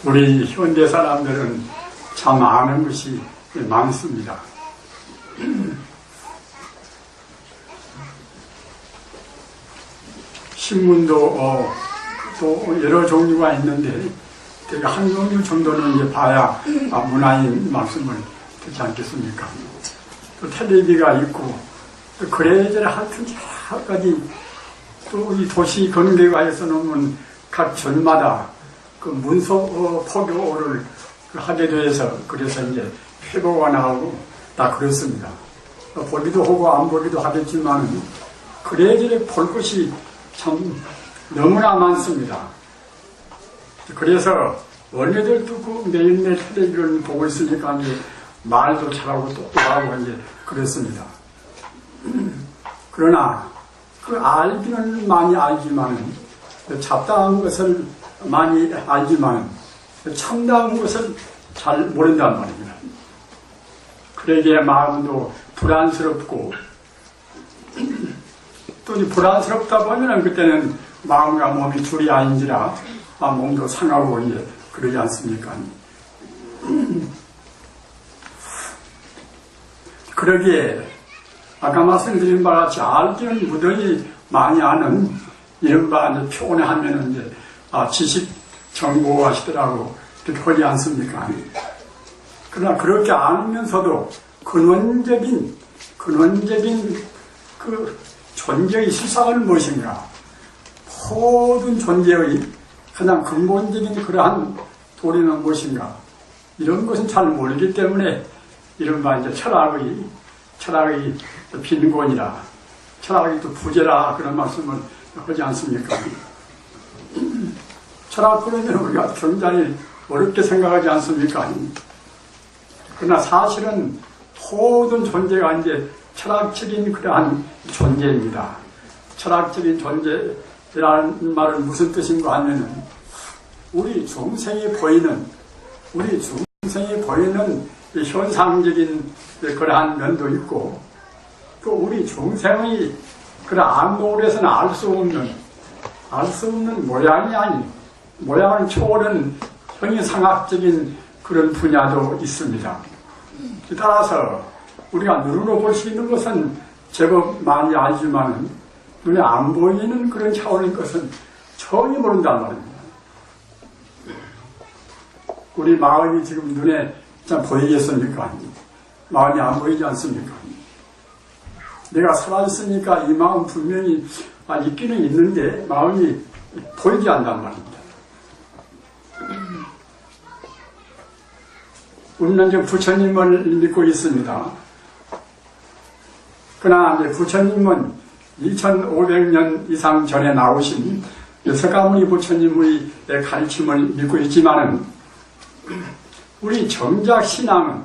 우리 현대 사람들은 참 아는 것이 많습니다. 신문도 또 여러 종류가 있는데 대개 한 종류 정도는 이제 봐야 문화인 말씀을 듣지 않겠습니까? 또 텔레비가 있고 또 그래저래 하여튼 여러 가지 또 이 도시 근교가에서 놓으면 각 절마다 그 문서 포교를 하게 돼서 그래서 이제 회고가 나오고 다 그렇습니다. 보기도 하고 안 보기도 하겠지만 그래저래 볼 것이 참 너무나 많습니다. 그래서 원래들도 그 매일매일 텔레비를 보고 있으니까 이제 말도 잘하고 똑똑하고 이제 그렇습니다. 그러나 그 알기는 많이 알지만은 잡다한 것을 많이 알지만 참다한 것을 잘 모른단 말입니다. 그러기에 마음도 불안스럽고 또 불안스럽다 보면 그때는 마음과 몸이 둘이 아닌지라 몸도 상하고 이제 그러지 않습니까? 그러기에 아까 말씀드린 바와 같이 알기는 무던히 많이 아는 이른바 이제 표현에 하면은 이제 지식 정보하시더라고 그렇게 하지 않습니까? 그러나 그렇게 알면서도 근원적인 그 존재의 실상은 무엇인가? 모든 존재의 가장 근본적인 그러한 도리는 무엇인가? 이런 것은 잘 모르기 때문에 이른바 이제 철학의 빈곤이라, 철학의 또 부재라 그런 말씀을 하지 않습니까? 철학 그러면 우리가 굉장히 어렵게 생각하지 않습니까? 그러나 사실은 모든 존재가 이제 철학적인 그러한 존재입니다. 철학적인 존재라는 말은 무슨 뜻인가 하면은 우리 중생이 보이는 현상적인 그러한 면도 있고 또 우리 중생의 그런 안목으로서는 알 수 없는 모양이 아닌 모양을 초월한 형이상학적인 그런 분야도 있습니다. 따라서 우리가 눈으로 볼 수 있는 것은 제법 많이 알지만 눈에 안 보이는 그런 차원인 것은 전혀 모른단 말입니다. 우리 마음이 지금 눈에 참 보이겠습니까? 마음이 안 보이지 않습니까? 내가 살아있으니까 이 마음 분명히 있기는 있는데 마음이 보이지 않단 말입니다. 우리는 이제 부처님을 믿고 있습니다. 그러나 이제 부처님은 2500년 이상 전에 나오신 서가모니 부처님의 가르침을 믿고 있지만은 우리 정작신앙은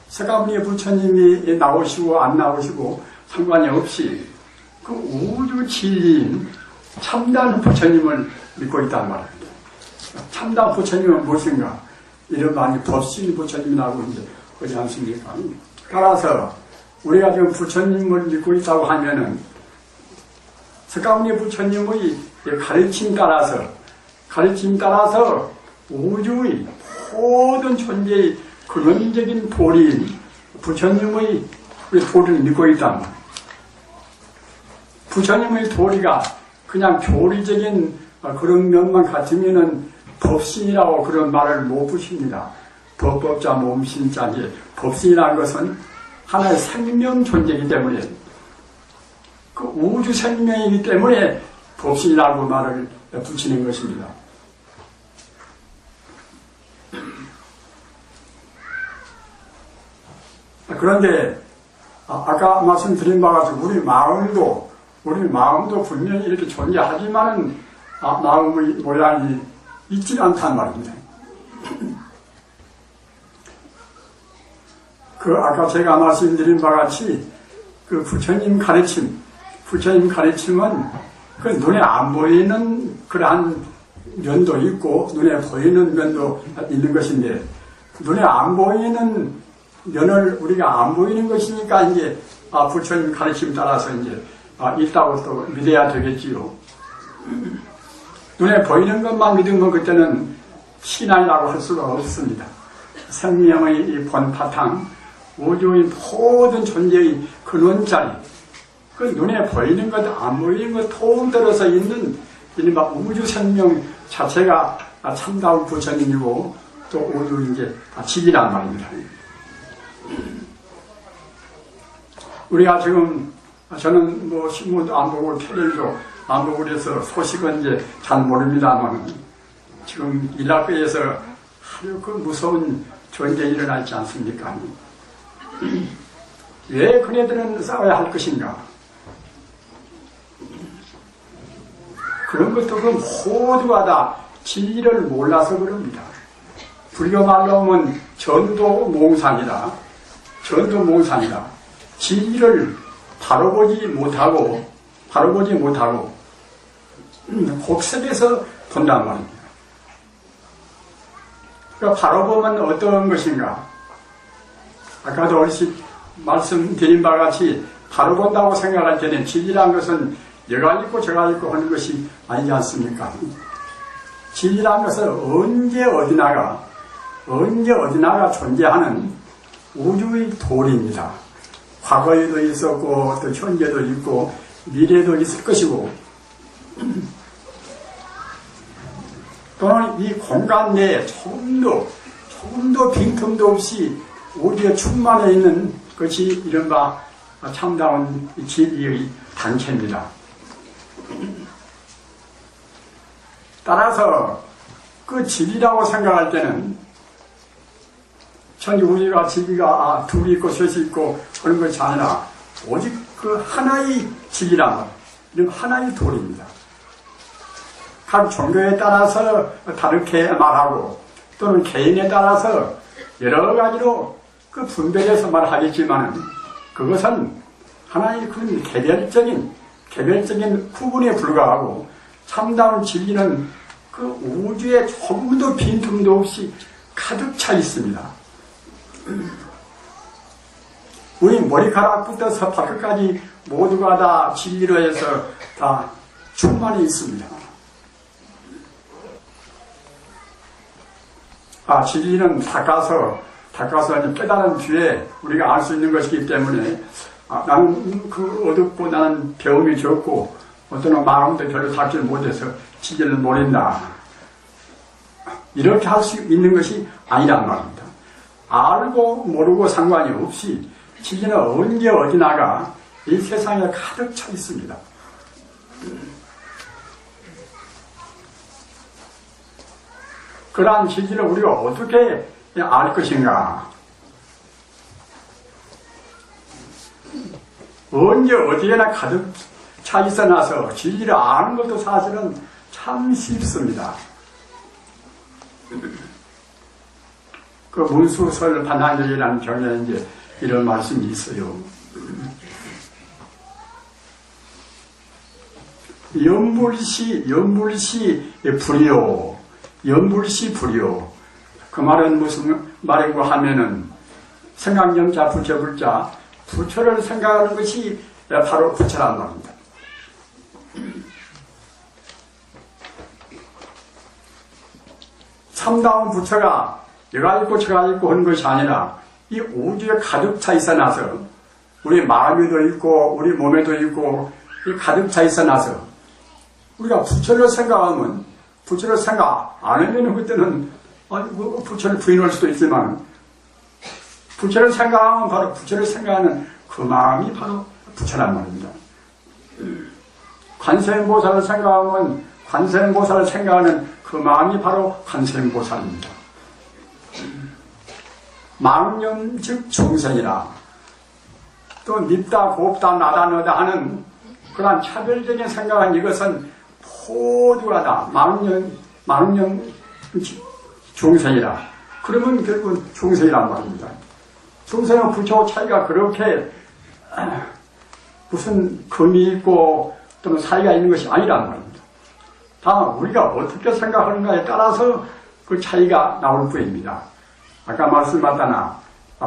서가모니 부처님이 나오시고 안 나오시고 상관이 없이 그 우주 진리인 참단 부처님을 믿고 있단 말입니다. 참단 부처님은 무엇인가? 이런 많이 법신 부처님이라고 이제 하지 않습니까? 따라서 우리가 지금 부처님을 믿고 있다고 하면은 서가모니 부처님의 가르침 따라서 우주의 모든 존재의 근원적인 도리인 부처님의 도리를 믿고 있단 말이에요. 부처님의 도리가 그냥 교리적인 그런 면만 같으면은 법신이라고 그런 말을 못 붙입니다. 법법자 몸신자 법신이라는 것은 하나의 생명 존재이기 때문에 그 우주 생명이기 때문에 법신이라고 말을 붙이는 것입니다. 그런데 아까 말씀드린 바와 같이 우리 마음도 분명히 이렇게 존재하지만은 마음의 모양이 있지 않단 말입니다. 아까 제가 말씀드린 바와 같이 그 부처님 가르침은 그 눈에 안 보이는 그러한 면도 있고 눈에 보이는 면도 있는 것인데 눈에 안 보이는 면을 우리가 안 보이는 것이니까 이제 부처님 가르침 따라서 이제 있다고 또 믿어야 되겠지요. 눈에 보이는 것만 믿으면 그때는 신앙이라고 할 수가 없습니다. 생명의 이 본바탕, 우주의 모든 존재의 근원자리, 그 눈에 보이는 것, 안 보이는 것 통틀어서 있는 이른바 우주 생명 자체가 참다운 부처님이고 또 우주 이제 진리란 말입니다. 우리가 지금 저는 뭐 신문도 안 보고 텔레비도 안 보고 그래서 소식은 이제 잘 모릅니다만 지금 이라크에서 아주 그 무서운 전쟁이 일어나지 않습니까? 왜 그네들은 싸워야 할 것인가? 그런 것도 그 모두가 다 진리를 몰라서 그럽니다. 불교 말로 하면 전도몽산이다. 전도몽산이다. 진리를 바로 보지 못하고 곡색에서 본단 말입니다. 그러니까 바로 보면 어떤 것인가? 아까도 어르신 말씀드린 바와 같이 바로 본다고 생각할 때는 진리란 것은 얘가 있고 저가 있고 하는 것이 아니지 않습니까? 진리란 것은 언제 어디나가 존재하는 우주의 도리입니다. 과거에도 있었고 또 현재도 있고 미래도 있을 것이고 또는 이 공간 내에 조금도 빈틈도 없이 우주에 충만해 있는 것이 이른바 참다운 진리의 단체입니다. 따라서 그 진리라고 생각할 때는 우리가 진리가 둘이 있고 셋이 있고 그런 것이 아니라 오직 그 하나의 진리란 말, 이런 하나의 도리입니다. 각 종교에 따라서 다르게 말하고 또는 개인에 따라서 여러 가지로 그 분별해서 말하겠지만 그것은 하나의 그런 개별적인 구분에 불과하고 참다운 진리는 그 우주에 조금도 빈틈도 없이 가득 차 있습니다. 우리 머리카락부터 발끝까지 모두가 다 진리로 해서 다 충만히 있습니다. 진리는 닦아서 깨달은 뒤에 우리가 알 수 있는 것이기 때문에 나는 그 어둡고 나는 배움이 적고 어떤 마음도 별로 닦지 못해서 진리를 모른다. 이렇게 할 수 있는 것이 아니란 말입니다. 알고 모르고 상관이 없이 진리는 언제 어디나가 이 세상에 가득 차 있습니다. 그러한 진리를 우리가 어떻게 알 것인가? 언제 어디에나 가득 차 있어나서 진리를 아는 것도 사실은 참 쉽습니다. 그 문수설 반항절이라는 경에 이제 이런 말씀이 있어요. 연불시 불이요. 연불시 불이요. 그 말은 무슨 말이고 하면은 생각념자 부처불자 부처를 생각하는 것이 바로 부처란 말입니다. 참다운 부처가 얘가 있고 저가 있고 하는 것이 아니라 이 우주에 가득 차 있어나서 우리 마음에도 있고 우리 몸에도 있고 이 가득 차 있어나서 우리가 부처를 생각하면 부처를 생각 안 하면 그때는 부처를 부인할 수도 있지만 부처를 생각하면 바로 부처를 생각하는 그 마음이 바로 부처란 말입니다. 관세음보살을 생각하면 관세음보살을 생각하는 그 마음이 바로 관세음보살입니다. 망념 즉 중생이라 또 밉다 곱다 나다 너다 하는 그러한 차별적인 생각은 이것은 모두가 다 망념 중생이라 그러면 결국은 중생이란 말입니다. 중생과 부처 차이가 그렇게 무슨 금이 있고 또는 사이가 있는 것이 아니란 말입니다. 다만 우리가 어떻게 생각하는가에 따라서 그 차이가 나올 뿐입니다. 아까 말씀하셨다나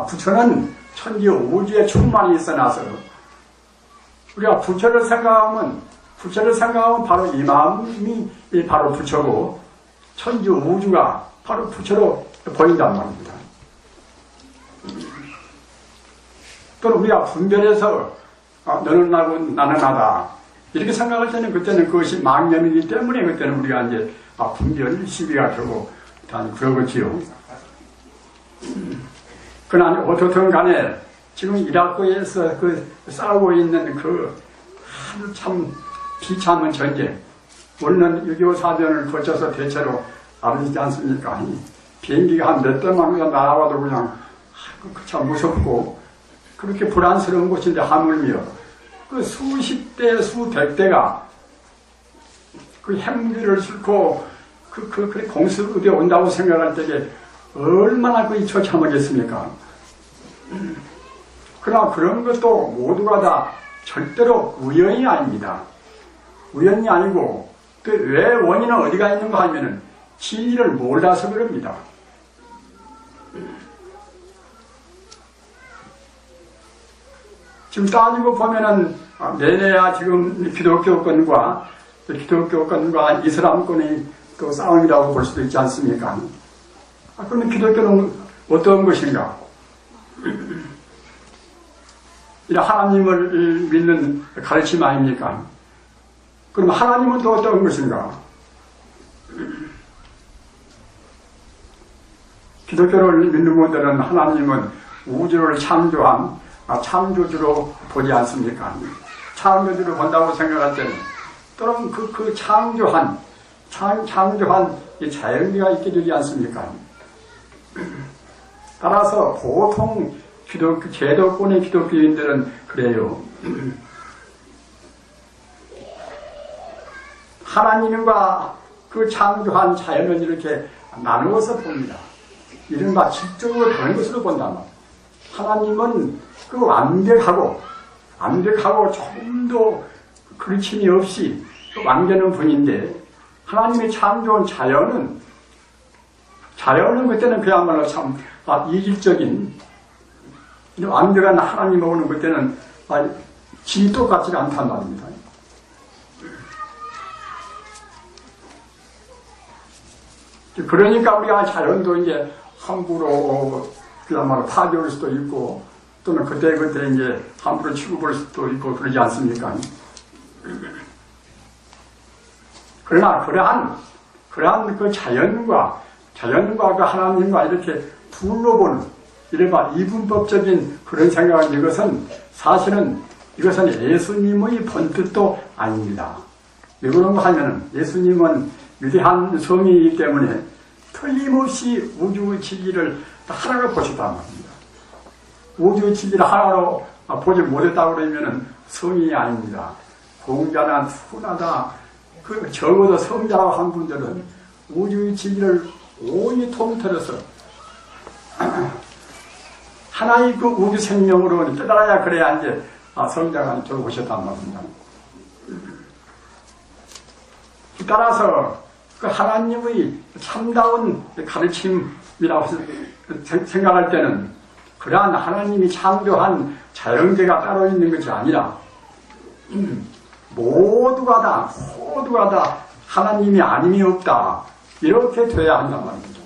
부처는 천지 우주에 충만히 있어나서 우리가 부처를 생각하면 부처를 생각하면 바로 이 마음이 바로 부처고 천지 우주가 바로 부처로 보인단 말입니다. 또는 우리가 분별해서 너는 나고 나는 나다 이렇게 생각할 때는 그때는 그것이 망념이기 때문에 그때는 우리가 이제 분별 시비가 되고 단 그러겠지요. 그러나 어떻든 간에 지금 이라크에서 싸우고 있는 참 비참한 전쟁, 원래는 6.25 사변을 거쳐서 대체로 알아지지 않습니까? 비행기가 한 몇 대만 날아와도 그냥 참 무섭고 그렇게 불안스러운 곳인데 하물며 그 수십 대, 수백 대가 그 핵무기를 싣고 그 공습에 온다고 생각할 때에 얼마나 처참하겠습니까? 그러나 그런 것도 모두가 다 절대로 우연이 아닙니다. 우연이 아니고 또 왜 원인은 어디가 있는가 하면은 진리를 몰라서 그럽니다. 지금 따지고 보면은 내내야 지금 기독교권과 이슬람권의 또 싸움이라고 볼 수도 있지 않습니까? 그러면 기독교는 어떤 것인가? 이런 하나님을 믿는 가르침 아닙니까? 그럼 하나님은 또 어떤 것인가? 기독교를 믿는 분들은 하나님은 우주를 창조한 창조주로 보지 않습니까? 창조주로 본다고 생각할 때는 또는 그 창조한 이 자연계가 있게 되지 않습니까? 따라서 보통 제도권의 기독교인들은 그래요. 하나님과 그 창조한 자연을 이렇게 나누어서 봅니다. 이른바 직접으로 다른 것으로 본단 말이에요. 하나님은 그 완벽하고 조금도 그르침이 없이 완전한 분인데 하나님이 창조한 자연은 그때는 그야말로 참 이질적인 완벽한 하나님 오는 그때는 질이 똑같지가 않단 말입니다. 그러니까 우리가 자연도 이제 함부로 그야말로 파괴할 수도 있고 또는 그때 이제 함부로 취급할 수도 있고 그러지 않습니까? 그러나 그러한 그 자연과 그 하나님과 이렇게 둘러보는 이른바 이분법적인 그런 생각은 사실은 이것은 예수님의 본뜻도 아닙니다. 왜 그런가 하면은 예수님은 위대한 성이기 때문에 틀림없이 우주의 진리를 하나로 보셨단 말입니다. 우주의 진리를 하나로 보지 못했다고 그러면은 성이 아닙니다. 공자나 투나다 적어도 성자라고 한 분들은 우주의 진리를 온히 통틀어서 하나의 그 우주 생명으로 깨달아야 그래야 이제 성자가 들어오셨단 말입니다. 따라서 그 하나님의 참다운 가르침이라고 생각할 때는 그러한 하나님이 창조한 자연계가 따로 있는 것이 아니라 모두가 다 하나님이 아님이 없다 이렇게 돼야 한단 말입니다.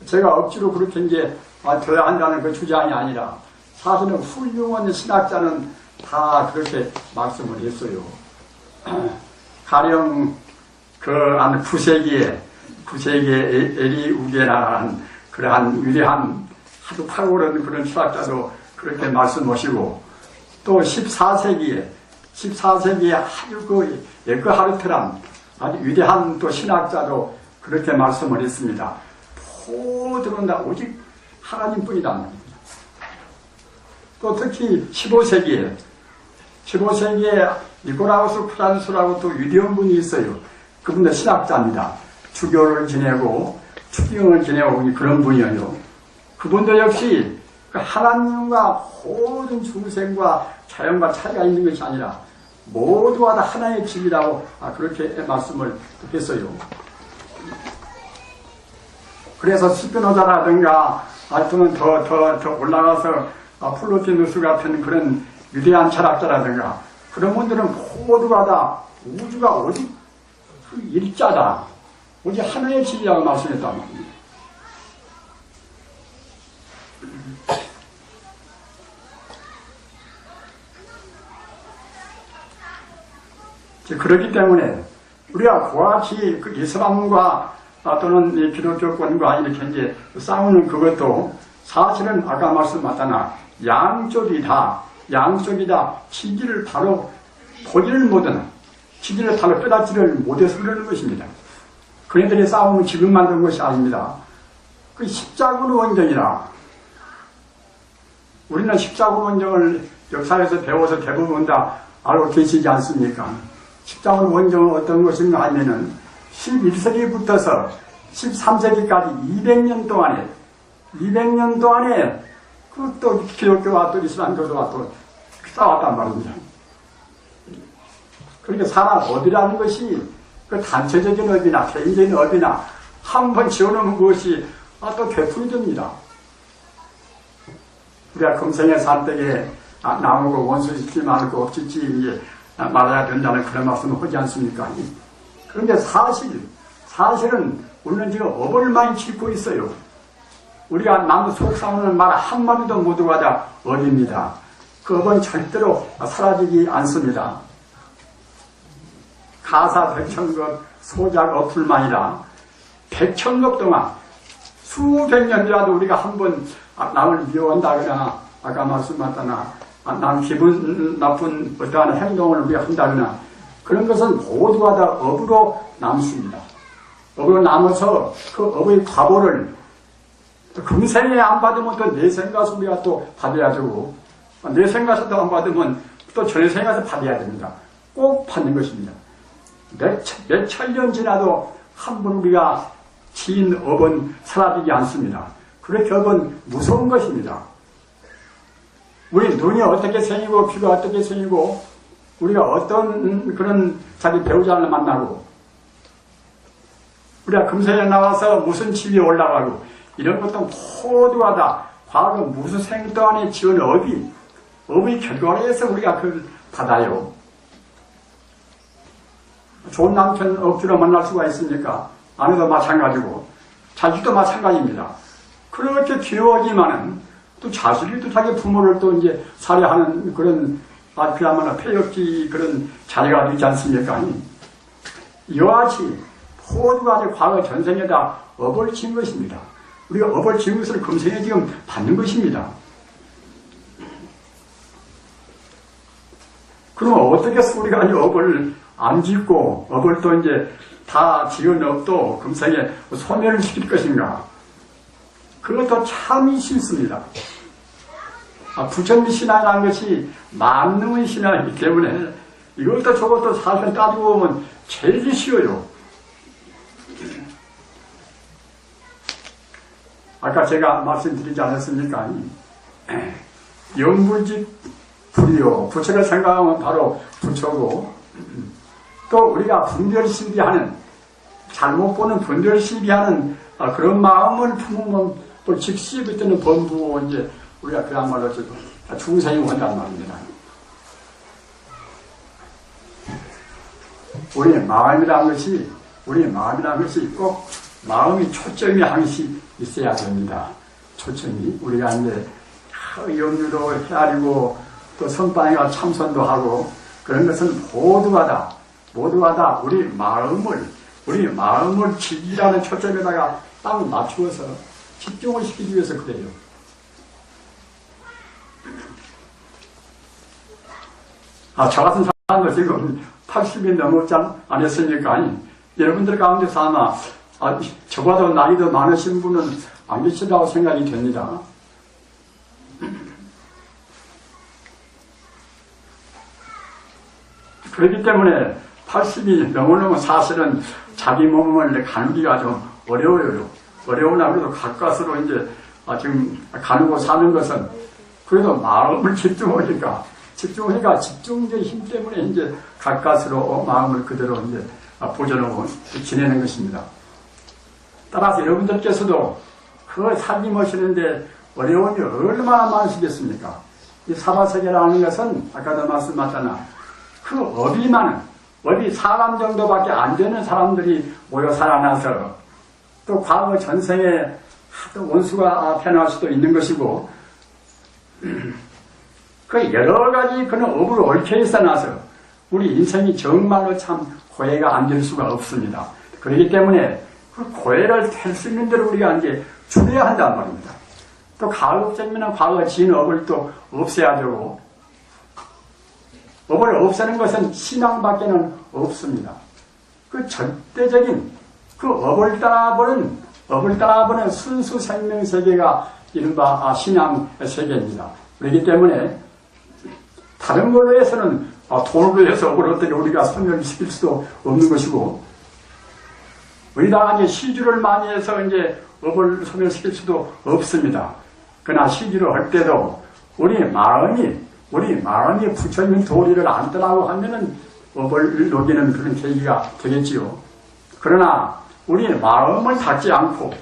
제가 억지로 그렇게 이제 돼야 한다는 그 주장이 아니라 사실은 훌륭한 신학자는 다 그렇게 말씀을 했어요. 가령 한 9세기에 에리 우게라는 그러한 위대한 아주 탁월한 그런 신학자도 그렇게 말씀하시고 또 14세기에 아주 그 에크하르트란 아주 위대한 또 신학자도 그렇게 말씀을 했습니다. 모두는 다 오직 하나님뿐이다 말입니다. 또 특히 15세기에 니코라우스 프란스라고 또 위대한 분이 있어요. 그분도 신학자입니다. 주교를 지내고 추경을 지내고 그런 분이에요. 그분도 역시 하나님과 모든 중생과 자연과 차이가 있는 것이 아니라 모두가 다 하나의 진리라고 그렇게 말씀을 했어요. 그래서 스피노자라든가 또는 더 올라가서 플로티누스 같은 그런 위대한 철학자라든가 그런 분들은 모두가 다 우주가 오직 그 일자다. 오직 하나의 진리라고 말씀했단 말입니다. 그렇기 때문에 우리가 그와 같이 그 이슬람과 또는 기독교권과 이렇게 이제 싸우는 그것도 사실은 아까 말씀하셨잖아. 양쪽이 다 지지를 바로 보지를 못하는, 지지를 바로 빼닫지를 못해서 그러는 것입니다. 그네들의 싸움은 지금 만든 것이 아닙니다. 그 십자군 원정이라. 우리는 십자군 원정을 역사에서 배워서 대부분 다 알고 계시지 않습니까? 십자군 원정은 어떤 것인가 하면은 11세기부터서 13세기까지 200년 동안에 그 또 기독교와 또 이슬람교도와 또 싸웠단 말입니다. 그러니까 사람 업이라는 것이 그 단체적인 업이나 개인적인 업이나 한 번 지어놓은 것이 또 되풀이 됩니다. 우리가 금생에 살 때에 나무고 원수 짓지 말고 짓지 이제 말아야 된다는 그런 말씀을 하지 않습니까? 그런데 사실은 우리는 지금 업을 많이 짓고 있어요. 우리가 남 속상하는 말 한마디도 모두가 다 업입니다. 그 업은 절대로 사라지지 않습니다. 가사 백천급 소작 어플만이라 백천급 동안 수백 년이라도 우리가 한번 남을 미워한다거나 아까 말씀하셨잖아. 남 기분 나쁜 어떠한 행동을 우리가 한다거나 그런 것은 모두가 다 업으로 남습니다. 업으로 남아서 그 업의 과보를 금생에 안 받으면 또 내생 가서 우리가 또 받아야 되고 내생 가서도 안 받으면 또 전생 가서 받아야 됩니다. 꼭 받는 것입니다. 몇 천 년 지나도 한 번 우리가 지은 업은 사라지지 않습니다. 그렇게 업은 무서운 것입니다. 우리 눈이 어떻게 생기고 귀가 어떻게 생기고 우리가 어떤 그런 자기 배우자를 만나고 우리가 금생에 나와서 무슨 집에 올라가고 이런 것도 모두가 다 과거 무슨 생 동안에 지은 업의 결과로 해서 우리가 그걸 받아요. 좋은 남편 억지로 만날 수가 있습니까? 아내도 마찬가지고 자식도 마찬가지입니다. 그렇게 귀여워지만은 또 자식이 또 자기 부모를 또 이제 살해하는 그런 그야말로 폐역지 그런 자리가 되지 않습니까? 이와 같이 모두가 과거 전생에다 업을 지은 것입니다. 우리가 업을 지은 것을 금생에 지금 받는 것입니다. 그러면 어떻게 해서 우리가 이 업을 안 짓고 업을 또 이제 다 지은 업도 금생에 소멸을 시킬 것인가? 그것도 참이 쉽습니다. 부처님 신앙이라는 것이 만능의 신앙이기 때문에 이것도 저것도 사실 따지고 보면 제일 쉬워요. 아까 제가 말씀드리지 않았습니까? 영불직 불이요. 부처를 생각하면 바로 부처고 또 우리가 분별시비하는 잘못 보는 분별시비하는 그런 마음을 품으면 또 즉시 그때는 범부고 이제 우리가 그야말로 중생이 온단 말입니다. 우리의 마음이라는 것이 꼭 마음이 초점이 항시 있어야 됩니다. 초점이 우리가 이제 염려도 헤아리고 또 선방에가 참선도 하고 그런 것은 모두가 다 우리 마음을 지기라는 초점에다가 딱 맞추어서 집중을 시키기 위해서 그래요. 저 같은 사람도 지금 80이 넘었지 않았습니까? 여러분들 가운데서 아마 저보다 나이도 많으신 분은 안 계시다고 생각이 됩니다. 그렇기 때문에 80이 넘으면 사실은 자기 몸을 가누기가 좀 어려워요. 어려우나 그래도 가까스로 이제 지금 가누고 사는 것은 그래도 마음을 집중하니까 집중의 힘 때문에 이제 가까스로 마음을 그대로 이제 보존하고 지내는 것입니다. 따라서 여러분들께서도 그 살림하시는데 어려움이 얼마나 많으시겠습니까? 이 사바세계라는 것은 아까도 말씀하셨잖아. 그 업이 사람 정도밖에 안 되는 사람들이 모여 살아나서 또 과거 전생에 또 원수가 변할 수도 있는 것이고 그 여러 가지 그런 업으로 얽혀 있어 나서 우리 인생이 정말로 참 고해가 안 될 수가 없습니다. 그렇기 때문에 그 고해를 될 수 있는 대로 우리가 이제 줄여야 한단 말입니다. 또 가급적이면 과거 지은 업을 또 없애야 되고 업을 없애는 것은 신앙밖에는 없습니다. 그 절대적인 그 업을 따라보는 순수 생명 세계가 이른바 신앙 세계입니다. 그렇기 때문에 다른 걸로 해서는 돈으로 해서 업을 어떻게 우리가 소멸시킬 수도 없는 것이고 우리다가 이제 시주를 많이 해서 이제 업을 소멸시킬 수도 없습니다. 그러나 시주를 할 때도 우리 마음이 부처님 도리를 안 떠나고 하면은 업을 녹이는 그런 계기가 되겠지요. 그러나 우리 마음을 닫지 않고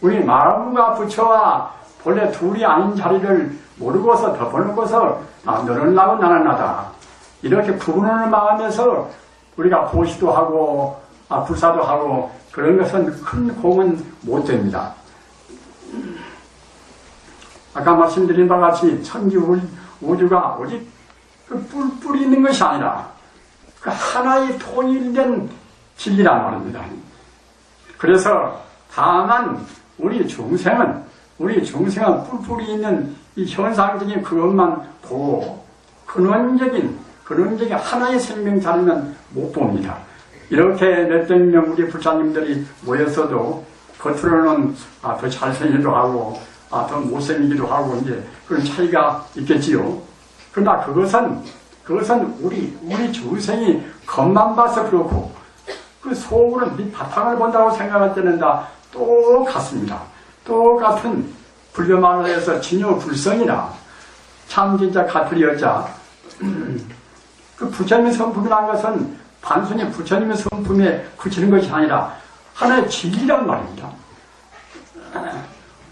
우리 마음과 부처와 본래 둘이 아닌 자리를 모르고서 덮어놓고서 너는 나고 나는 나다 이렇게 구분하는 마음에서 우리가 보시도 하고 불사도 하고 그런 것은 큰 공은 못 됩니다. 아까 말씀드린 바와 같이 천지 우주가 오직 그 뿔뿔이 있는 것이 아니라 그 하나의 통일된 진리란 말입니다. 그래서 다만 우리 중생은 뿔뿔이 있는 이 현상적인 그것만 보고 근원적인 하나의 생명 자리는 못 봅니다. 이렇게 몇백 명 우리 불사님들이 모였어도 겉으로는 더 잘생기기도 하고 더 못생기기도 하고 이제 그런 차이가 있겠지요. 그러나 그것은 우리 중생이 겉만 봐서 그렇고 그 속으로 밑 바탕을 본다고 생각할 때는 다 똑같습니다. 똑같은 불교만에서 진효불성이나 참 진짜 같을 여자 그 부처님의 성품이라는 것은 단순히 부처님의 성품에 그치는 것이 아니라 하나의 진리란 말입니다.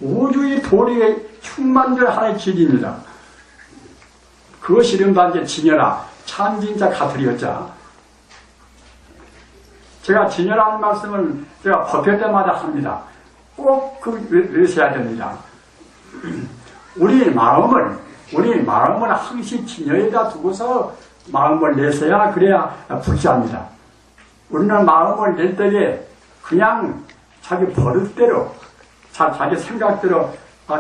우주의 도리에 충만될 하나의 진리입니다. 그것이 이른바 이제 진여라 참 진짜 같을 여자. 제가 진여라는 말씀을 제가 법회 때마다 합니다. 꼭 외세야 됩니다. 우리 마음을 항시 진여에다 두고서 마음을 내세야 그래야 불자입니다. 우리는 마음을 낼 때에 그냥 자기 버릇대로 자기 생각대로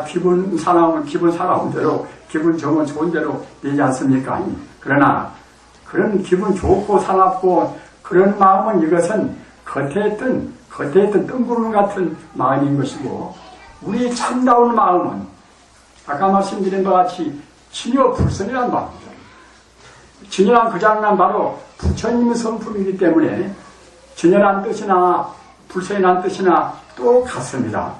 기분 사나우면 기분 사나운 대로 기분 좋으면 좋은 대로 내지 않습니까? 그러나 그런 기분 좋고 사납고 그런 마음은 이것은 겉에 있던 뜬구름 같은 마음인 것이고 우리 참다운 마음은 아까 말씀드린 바와 같이 진효불성이라는 말입니다. 진여란 그 장난 바로 부처님의 성품이기 때문에 진여란 뜻이나 불성이란 뜻이나 똑같습니다.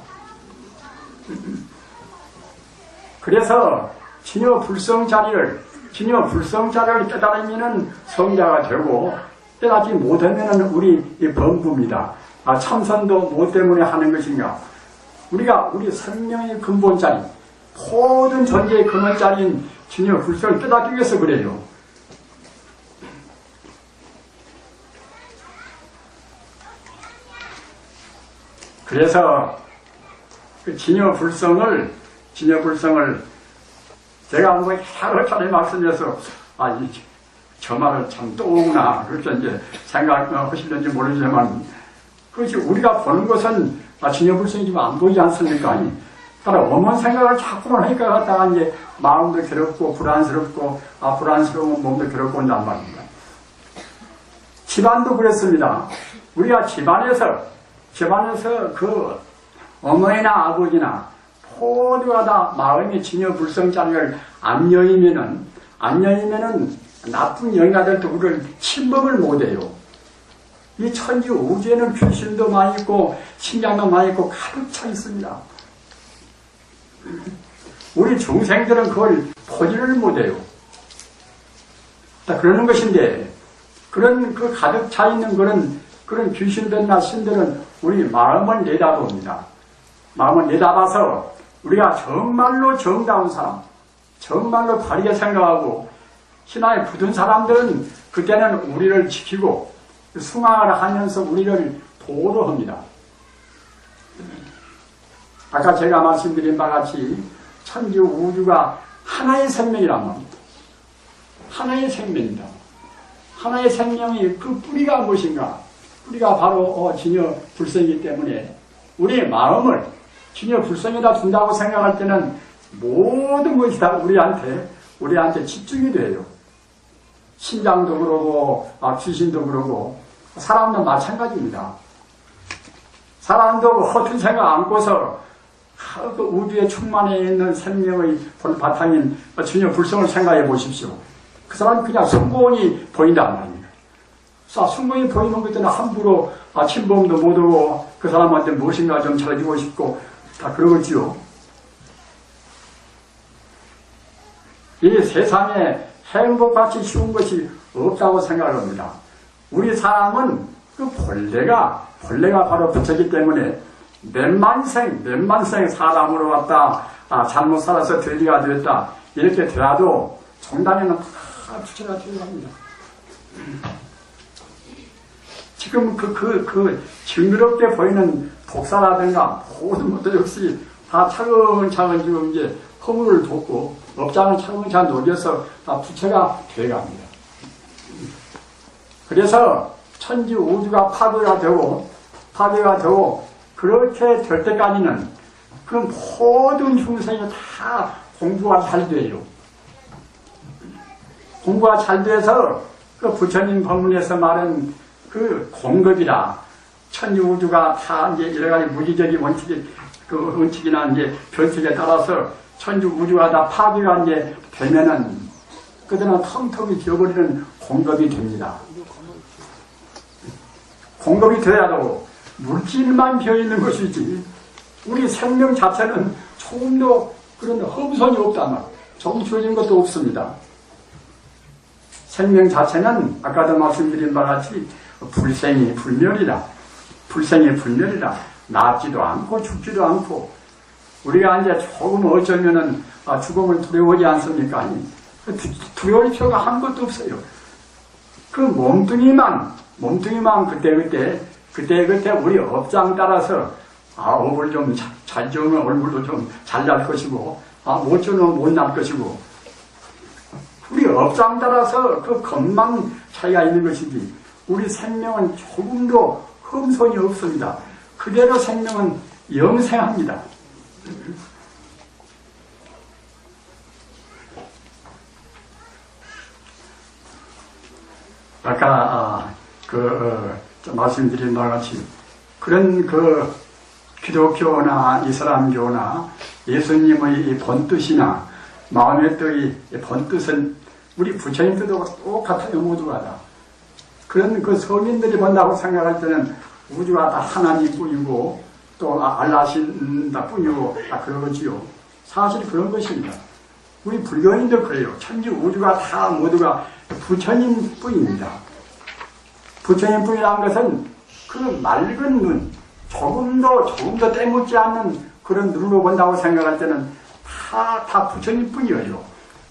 그래서 진여불성 자리를 깨달으면 성자가 되고 깨닫지 못하면 우리 범부입니다. 참선도 뭐 때문에 하는 것인가? 우리 생명의 근본 자리, 모든 존재의 근원 자리인 진여불성을 깨닫기 위해서 그래요. 그래서 그 진여불성을 제가 뭐 여러 차례 말씀해서 저 말을 참 또구나 그렇게 이제 생각하시는지 모르지만 그것이 우리가 보는 것은 진여불성이지만 안 보이지 않습니까? 따라 엄한 생각을 자꾸만 하니까 갖다가 이제 마음도 괴롭고 불안스럽고 불안스러운 몸도 괴롭고 온단 말입니다. 집안도 그랬습니다. 우리가 집안에서 그 어머니나 아버지나 모두가 다 마음의 진여불성 자리를 안 여이면은 나쁜 영가들도 우리를 침범을 못해요. 이 천지 우주에는 귀신도 많이 있고 신장도 많이 있고 가득 차 있습니다. 우리 중생들은 그걸 포기를 못해요. 그러는 것인데 그런 그 가득 차 있는 그런 귀신들이나 신들은 우리 마음을 내다봅니다. 마음을 내다봐서 우리가 정말로 정다운 사람, 정말로 바르게 생각하고 신화에 굳은 사람들은 그 그때는 우리를 지키고 승화를 하면서 우리를 보호합니다. 아까 제가 말씀드린 바와 같이 천지 우주가 하나의 생명이란 말입니다. 하나의 생명이다. 하나의 생명이 그 뿌리가 무엇인가? 뿌리가 바로 진여 불성이기 때문에 우리의 마음을 진여 불성에다 준다고 생각할 때는 모든 것이 다 우리한테 집중이 돼요. 신장도 그러고 귀신도 그러고 사람도 마찬가지입니다. 사람도 허튼 생각 안고서 그 우주에 충만해 있는 생명의 바탕인 진여 불성을 생각해 보십시오. 그 사람은 그냥 성공이 보인단 말입니다. 성공이 보이는 것들은 함부로 침범도 못하고 그 사람한테 무엇인가 좀 잘해주고 싶고 다 그러겠지요. 이 세상에 행복같이 쉬운 것이 없다고 생각합니다. 우리 사람은 그 본래가 바로 부처이기 때문에 몇만생 사람으로 왔다, 잘못 살아서 돼지가 되었다, 이렇게 돼도 정단에는 다 부처가 되어야 합니다. 지금 징그럽게 보이는 독사라든가 모든 것들 역시 다 차근차근 지금 이제 허물을 돋고 업장을 차근차근 녹여서 다 부처가 되어갑니다. 그래서 천지 우주가 파괴가 되고 그렇게 될 때까지는 그 모든 중생이 다 공부가 잘 돼요. 공부가 잘 돼서 그 부처님 법문에서 말한 그 공급이라 천지 우주가 다 이제 여러 가지 무지적인 원칙이나 이제 변칙에 따라서 천지 우주가 다 파괴가 이제 되면은 그들은 텅텅이 지어버리는 공급이 됩니다. 공급이 돼야도 물질만 비어있는 것이지 우리 생명 자체는 조금도 그런 험선이 없단 말이에요. 조금 주어진 것도 없습니다. 생명 자체는 아까도 말씀드린 바와 같이 불생이 불멸이라 낫지도 않고 죽지도 않고 우리가 이제 조금 어쩌면은 죽음을 두려워하지 않습니까? 아니, 두려울 필요가 한 것도 없어요. 그 몸뚱이만 그때 우리 업장 따라서 업을 좀 잘 지으면 얼굴도 좀 잘 날 것이고 못 지으면 못 날 것이고 우리 업장 따라서 그 것만 차이가 있는 것이지 우리 생명은 조금도 흠손이 없습니다. 그대로 생명은 영생합니다. 아까 말씀드린 바와 같이 그런 기독교나 이슬람교나 예수님의 이 본뜻이나 마음의 뜻의 본뜻은 우리 부처님 뜻하고 똑같아요. 모두가 다. 그런 그 서민들이 본다고 생각할 때는 우주가 다 하나님뿐이고 또 알라신다 뿐이고 그런 거지요. 사실 그런 것입니다. 우리 불교인도 그래요. 천지 우주가 다 모두가 부처님뿐입니다. 부처님뿐이라는 것은 그 맑은 눈, 조금도 때묻지 않는 그런 눈으로 본다고 생각할 때는 다 부처님뿐이에요.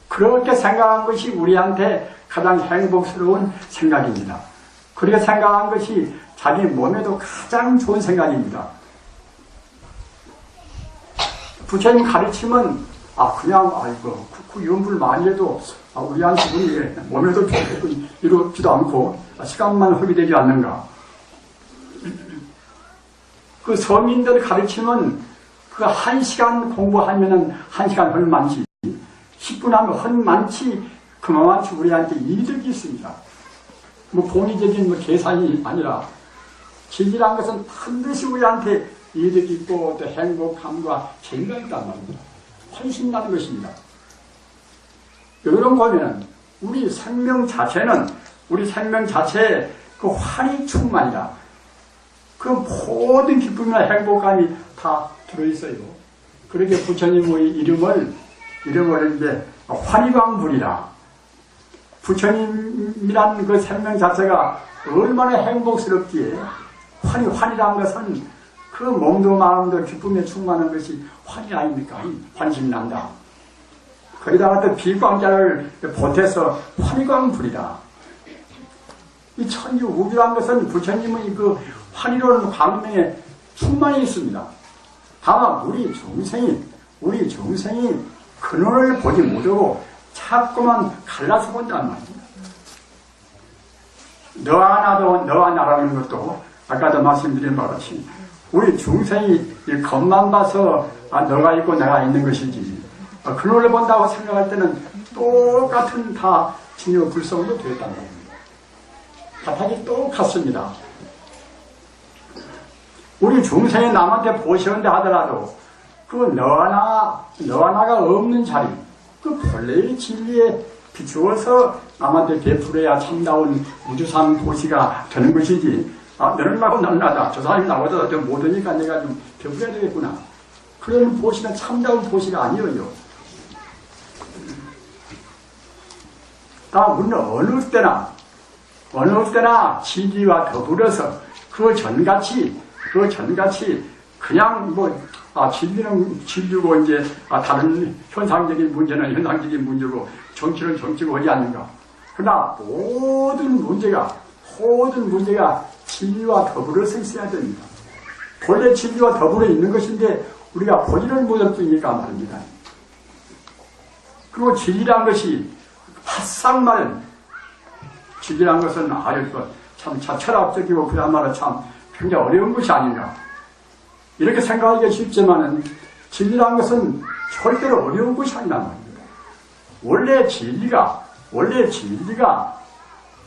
그렇게 생각한 것이 우리한테 가장 행복스러운 생각입니다. 그렇게 생각한 것이 자기 몸에도 가장 좋은 생각입니다. 부처님 가르침은 그 연불 많이 해도 우리한테 몸에도 좋고 이러지도 않고 시간만 허비되지 않는가. 그 서민들 가르침은 그 1시간 공부하면은 1시간 헐만치 10분 하면 헐만치 그만치 우리한테 이득이 있습니다. 공의적인 계산이 아니라 진리란 것은 반드시 우리한테 이득이 있고 또 행복함과 재미가 있단 말입니다. 훨씬 나는 것입니다. 이런 거면은 우리 생명 자체에 그 활이 충만이다. 그 모든 기쁨이나 행복감이 다 들어있어요. 그렇게 부처님의 이름을 이제 환희광불이라. 부처님이란 그 생명 자체가 얼마나 행복스럽기에 환희라는 것은 그 몸도 마음도 기쁨에 충만한 것이 환희 아닙니까? 환심난다. 거기다가 또 비광자를 보태서 환희광불이다. 이 천지 우주란 것은 부처님의 그 환희로운 광명에 충만히 있습니다. 다만 우리 중생이 근원을 보지 못하고 자꾸만 갈라서 본단 말입니다. 너와 나도, 너와 나라는 것도 아까도 말씀드린 바와 같이 우리 중생이 이 겉만 봐서 너가 있고 내가 있는 것이지 근원을 본다고 생각할 때는 똑같은 다 진여 불성으로 되었단 말입니다. 답하기 똑같습니다. 우리 중생이 남한테 보시는데 하더라도 그 너와 나가 없는 자리, 그 본래의 진리에 비추어서 남한테 베풀어야 참다운 우주상 도시가 되는 것이지, 너는 나고 나는 나다. 저 사람이 나보다 좀 못하니까 내가 좀 베풀어야 되겠구나. 그런 도시는 참다운 도시가 아니에요. 우리는 어느 때나 진리와 더불어서 그 전같이 그냥 진리는 진리고 이제 다른 현상적인 문제는 현상적인 문제고 정치는 정치고 하지 않는가. 그러나 모든 문제가 진리와 더불어서 있어야 됩니다. 본래 진리와 더불어 있는 것인데 우리가 보지를 못할 뿐이니까 말입니다. 그리고 진리란 것이 바싹마른 진리란 것은 참 철학적이고 그야말로 참 굉장히 어려운 것이 아닌가. 이렇게 생각하기가 쉽지만은 진리란 것은 절대로 어려운 것이 아니란 말입니다. 원래 진리가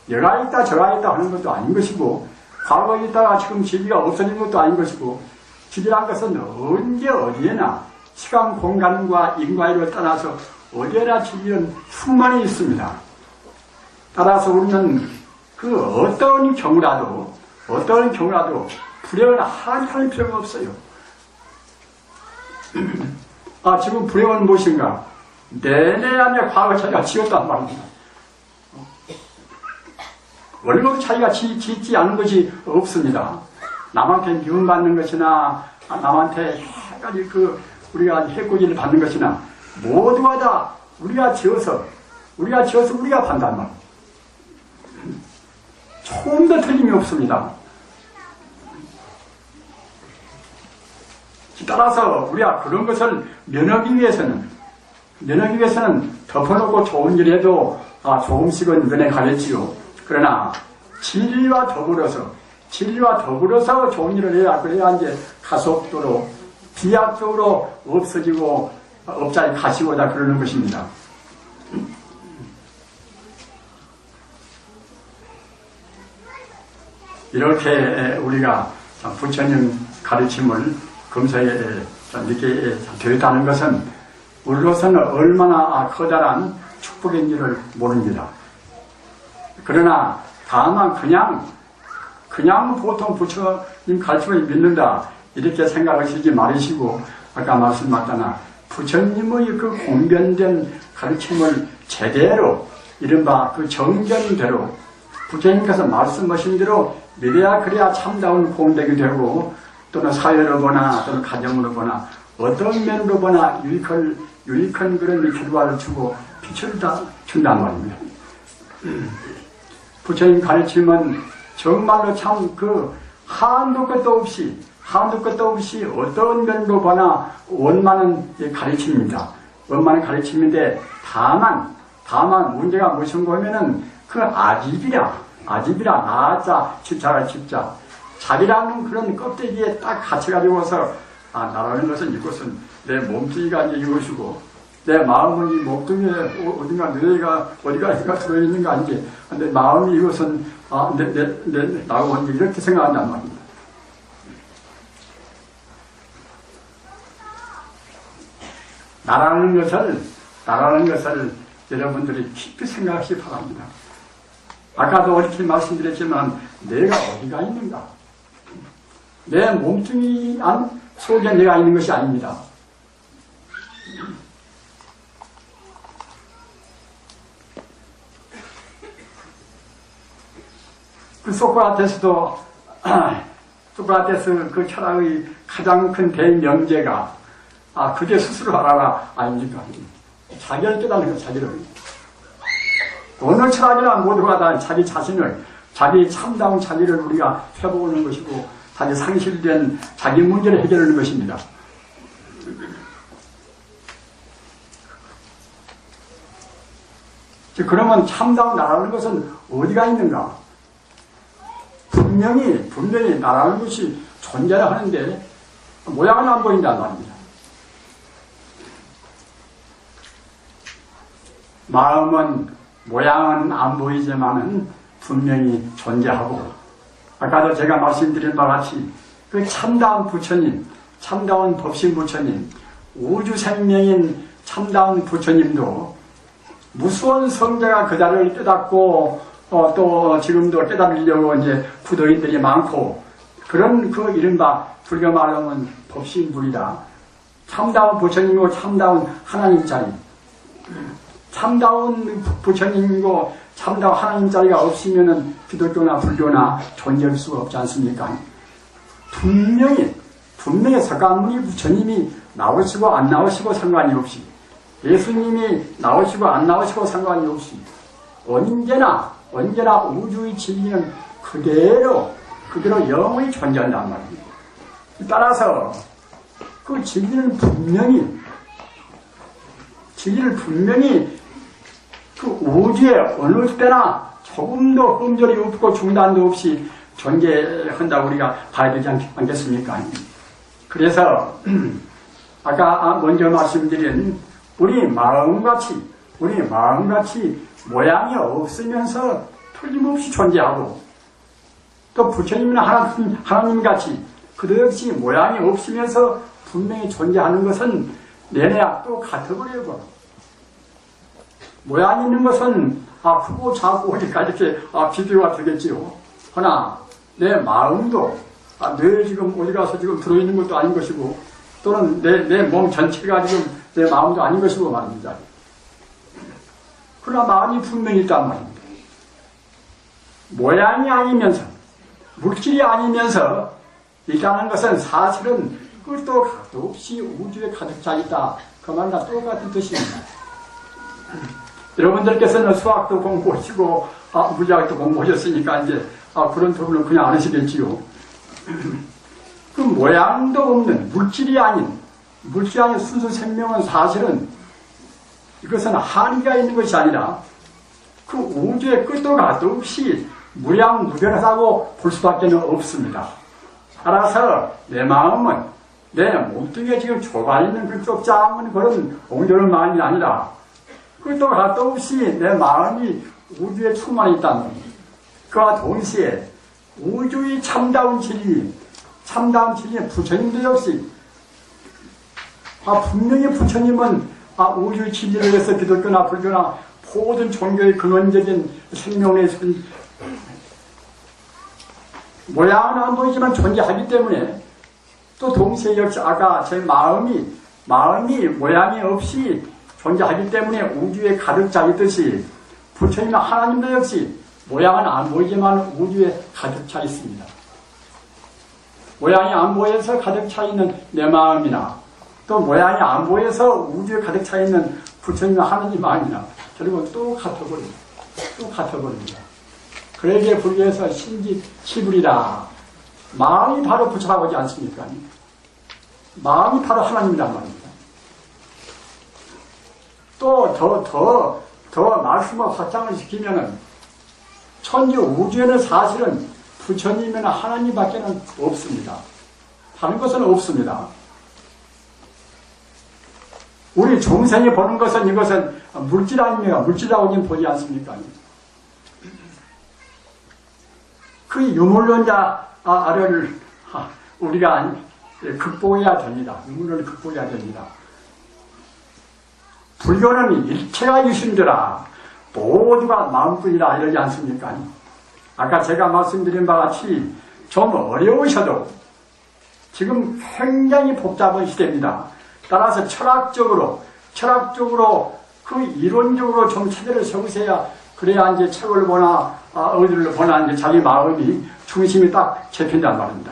여가 있다 저가 있다 하는 것도 아닌 것이고 과거에 있다가 지금 진리가 없어진 것도 아닌 것이고 진리란 것은 언제 어디에나 시간 공간과 인과를 떠나서 어디에나 진리는 충만히 있습니다. 따라서 우리는 그 어떤 경우라도 불행을 할 필요가 없어요. 지금 불행은 무엇인가? 내내 안에 과거 자기가 지었단 말입니다. 원래부터 자기가 짓지 않은 것이 없습니다. 남한테 미움받는 것이나 남한테 해가지 우리가 해코지를 받는 것이나 모두가 다 우리가 지어서 우리가 판단 말입니다. 조금도 틀림이 없습니다. 따라서 우리가 그런 것을 면하기 위해서는 덮어놓고 좋은 일 해도 조금씩은 눈에 가겠지요. 그러나 진리와 더불어서 좋은 일을 해야 그래야 이제 가속도로 비약적으로 없어지고 업자에 가시고자 그러는 것입니다. 이렇게 우리가 부처님 가르침을 검사에 이렇게 되었다는 것은 우리로서는 얼마나 커다란 축복인지를 모릅니다. 그러나 다만 그냥 보통 부처님 가르침을 믿는다 이렇게 생각하시지 말으시고 아까 말씀하셨잖아 부처님의 그 공변된 가르침을 제대로 이른바 그 정견대로 부처님께서 말씀하신 대로 믿어야 그래야 참다운 공덕이 되고 또는 사회로 보나 또는 가정으로 보나 어떤 면으로 보나 유익한 그런 결과를 주고 빛을 준단 말입니다. 부처님 가르침은 정말로 참 한도 끝도 없이 어떤 면으로 보나 원만한 가르침입니다. 원만한 가르침인데 다만 문제가 무엇인가 하면은 아집이라 나자 집자가 집자 자비라는 그런 껍데기에 딱 갇혀가지고서 나라는 것은 이것은 내 몸뚱이가 이것이고 내 마음은 이 몸뚱이에 어딘가 뇌가 어디가 들어있는가 아닌지 내 마음이 이것은 나고 이렇게 생각한단 말입니다. 나라는 것을 여러분들이 깊이 생각하시기 바랍니다. 아까도 이렇게 말씀드렸지만 내가 어디가 있는가? 내 몸뚱이 안 속에 내가 있는 것이 아닙니다. 그 소크라테스도 소크라테스 그 철학의 가장 큰 대명제가 그게 스스로 알아라 아닙니까? 자기를 깨닫는 거 자기를. 어느 철학이나 모두가 다 자기 자기 참다운 자기를 우리가 회복하는 것이고 자기 상실된 자기 문제를 해결하는 것입니다. 그러면 참다운 나라는 것은 어디가 있는가? 분명히 나라는 것이 존재를 하는데 모양은 안 보인단 말입니다. 마음은 모양은 안 보이지만은 분명히 존재하고, 아까도 제가 말씀드린 바와 같이 그 참다운 부처님, 참다운 법신 부처님, 우주 생명인 참다운 부처님도 무수한 성자가 그 자리를 깨닫고 또 지금도 깨달으려고 이제 구도인들이 많고, 그런 그 이른바 불교 말하면 법신불이다. 참다운 부처님이고 참다운 하나님 자리, 참다운 부처님이고 참다운 하나님 자리가 없으면은 기독교나 불교나 존재할 수가 없지 않습니까? 분명히 석가모니 부처님이 나오시고 안 나오시고 상관이 없이, 예수님이 나오시고 안 나오시고 상관이 없이 언제나 우주의 진리는 그대로 영원히 존재한단 말입니다. 따라서 그 진리를 분명히 그 우주에 어느 때나 조금도 흠결이 없고 중단도 없이 존재한다고 우리가 봐야 되지 않겠습니까? 그래서 아까 먼저 말씀드린 우리 마음같이 모양이 없으면서 틀림없이 존재하고, 또 부처님이나 하나님같이 그도 역시 모양이 없으면서 분명히 존재하는 것은 내내 또 같아버려요. 모양이 있는 것은 크고 작고 하니까 이렇게 비교가 되겠지요. 그러나 내 마음도 뇌에 지금 어디 가서 지금 들어있는 것도 아닌 것이고, 또는 내 몸 전체가 지금 내 마음도 아닌 것이고 말입니다. 그러나 마음이 분명히 있단 말입니다. 모양이 아니면서, 물질이 아니면서 있다는 것은 사실은 끝도 gat도 없이 우주에 가득 차 있다. 그 말과 똑같은 뜻입니다. 여러분들께서는 수학도 공부하시고 물리학도 공부하셨으니까 이제 그런 부분은 그냥 안 하시겠지요. 그 모양도 없는 물질이 아닌 순수 생명은 사실은 이것은 한계가 있는 것이 아니라 그 우주의 끝도 gat도 없이 무량무별하다고 볼 수밖에 없습니다. 따라서 내 마음은 내 몸뚱이에 지금 좁아있는 그쪽 작은 그런 옹졸한 마음이 아니라 끝도 gat도 없이 내 마음이 우주에 충만해 있다는 겁니다. 그와 동시에 우주의 참다운 진리인 부처님도 역시 분명히 부처님은 우주의 진리를 위해서 기독교나 불교나 모든 종교의 근원적인 생명의 모양은 안 보이지만 존재하기 때문에, 또 동시에 역시 아까 제 마음이 모양이 없이 존재하기 때문에 우주에 가득 차 있듯이 부처님과 하나님도 역시 모양은 안 보이지만 우주에 가득 차 있습니다. 모양이 안 보여서 가득 차 있는 내 마음이나 또 모양이 안 보여서 우주에 가득 차 있는 부처님과 하나님 마음이나 결국은 또 같아버립니다. 그러기에 불교에서 신집치불이다. 마음이 바로 부처라고 하지 않습니까? 마음이 바로 하나님이란 말입니다. 또 더 말씀을 확장을 시키면은 천지 우주에는 사실은 부처님이나 하나님밖에는 없습니다. 다른 것은 없습니다. 우리 중생이 보는 것은 이것은 물질 아닙니까? 물질이라고는 보지 않습니까? 그 유물론자를 우리가 극복해야 됩니다. 유물론을 극복해야 됩니다. 불교는 일체가 유심더라. 모두가 마음뿐이라 이러지 않습니까? 아까 제가 말씀드린 바와 같이 좀 어려우셔도 지금 굉장히 복잡한 시대입니다. 따라서 철학적으로 그 이론적으로 좀 체계를 세우셔야, 그래야 이제 책을 보나 어디를 보나 이제 자기 마음이 중심이 딱 잡힌단 말입니다.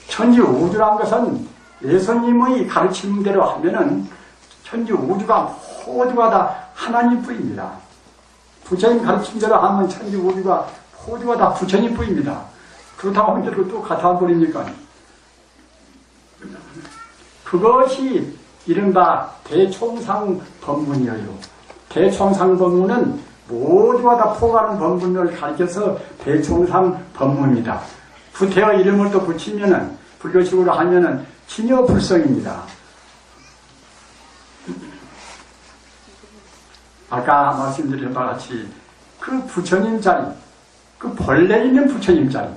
천지 우주란 것은 예수님의 가르침대로 하면은 천지 우주가 모두가 다 하나님뿐입니다. 부처님 가르침대로 하면 천지 우주가 모두가 다 부처님뿐입니다. 그렇다고 하면 또 같아 버립니까? 그것이 이른바 대총상법문이에요. 대총상법문은 모두가 다 포괄하는 법문을 가르쳐서 대총상법문입니다. 구태여 이름을 또 붙이면은 불교식으로 하면은 진여불성입니다. 아까 말씀드린 바와 같이 그 부처님 자리, 그 본래 있는 부처님 자리,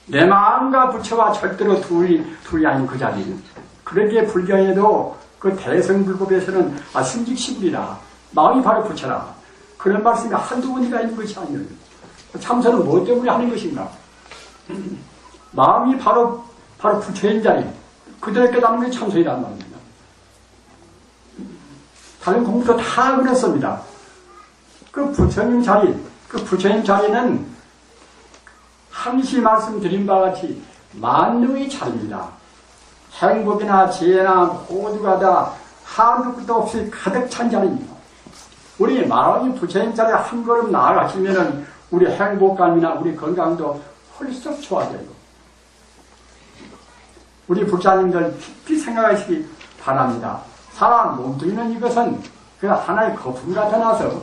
내 마음과 부처와 절대로 둘이 아닌 그 자리. 그러기에 불교에도 그 대성불법에서는 신직시불이라 마음이 바로 부처라. 그런 말씀이 한두 번이가 있는 것이 아니에요. 참선은 뭐 때문에 하는 것인가? 마음이 바로 부처인 자리, 그대로 깨닫는 게 참선이란 말입니다. 다른 공부도 다 그렇습니다. 그 부처님 자리는 항시 말씀드린 바와 같이 만능의 자리입니다. 행복이나 지혜나 모두가 다 한두 끝도 없이 가득 찬 자리입니다. 우리 마음이 부처님 자리에 한 걸음 나아가시면은 우리 행복감이나 우리 건강도 헐썩 좋아져요. 우리 불자님들 깊이 생각하시기 바랍니다. 사람 몸뚱이는 이것은 그 하나의 거품 같아 나서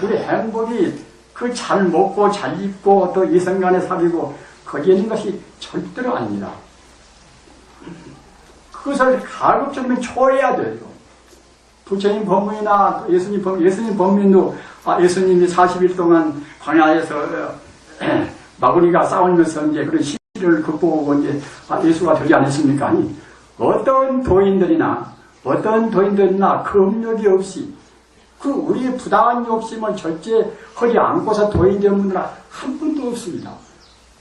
우리 행복이 그 잘 먹고 잘 입고 또 이성간에 사귀고 거기에 있는 것이 절대로 아닙니다. 그것을 가급적이면 초래해야 돼요. 부처님 법문이나 예수님 법문도 예수님이 40일 동안 광야에서 마구니가 싸우면서 이제 그런 시련을 극복하고 이제 예수가 되지 않았습니까? 아니, 어떤 도인들이나 금욕이 없이 그 우리의 부당한 욕심을 절제하지 않고서 도인 된 분은 한 분도 없습니다.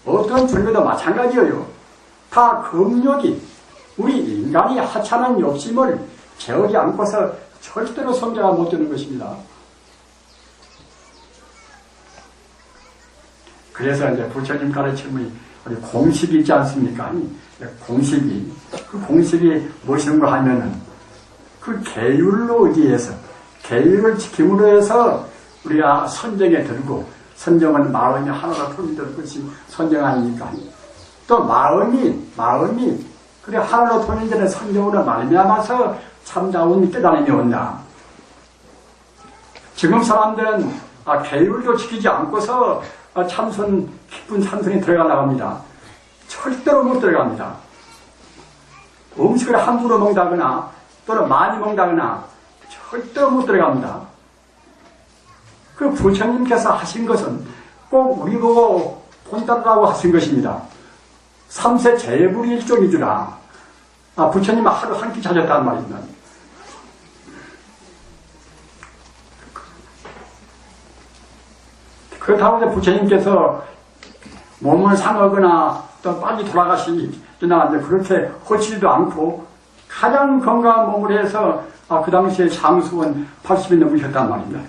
어떤 불교도 마찬가지예요. 다 금욕이 우리 인간이 하찮은 욕심을 제어하지 않고서 절대로 성자가 못 되는 것입니다. 그래서 이제 부처님 가르침의 공식이 있지 않습니까? 아니, 그 공식이 무엇인가 하면은 그 계율로 의지해서 계율을 지킴으로 해서 우리가 선정에 들고, 선정은 마음이 하나가 통일될 것이 선정 아니니까. 또 마음이 그래 하나로 통일되는 선정으로 말미암아서 참다운 깨달음이 온다. 지금 사람들은 계율도 지키지 않고서 깊은 참선에 들어가려고 합니다. 절대로 못 들어갑니다. 음식을 함부로 먹다거나 또는 많이 먹다거나 절대로 못 들어갑니다. 그 부처님께서 하신 것은 꼭 우리 보고 본따르라고 하신 것입니다. 삼세 제불이 일종이주라. 부처님은 하루 한 끼 찾았단 말입니다. 그렇다고 해서 부처님께서 몸을 상하거나 또 빨리 돌아가시거나 그렇게 하지도 않고 가장 건강한 몸을 해서 그 당시에 장수원 80이 넘으셨단 말입니다.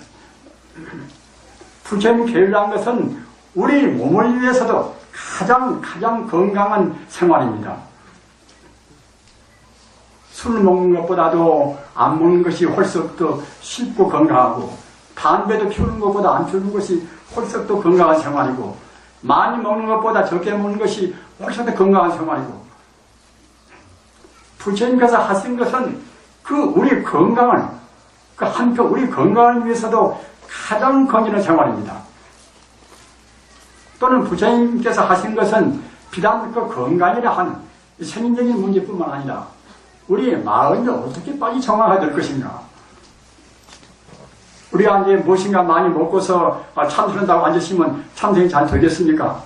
부처님 계율한 것은 우리 몸을 위해서도 가장 건강한 생활입니다. 술 먹는 것보다도 안 먹는 것이 훨씬 더 쉽고 건강하고, 담배도 피우는 것보다 안 피우는 것이 훨씬 더 건강한 생활이고, 많이 먹는 것보다 적게 먹는 것이 훨씬 더 건강한 생활이고, 부처님께서 하신 것은 우리 건강을, 한편 우리 건강을 위해서도 가장 건전한 생활입니다. 또는 부처님께서 하신 것은 비단 그 건강이라 하는 생리적인 문제뿐만 아니라 우리의 마음이 어떻게 빨리 정화가 될 것인가. 우리가 이제 무엇인가 많이 먹고서 참선한다고 앉으시면 참선이 잘 되겠습니까?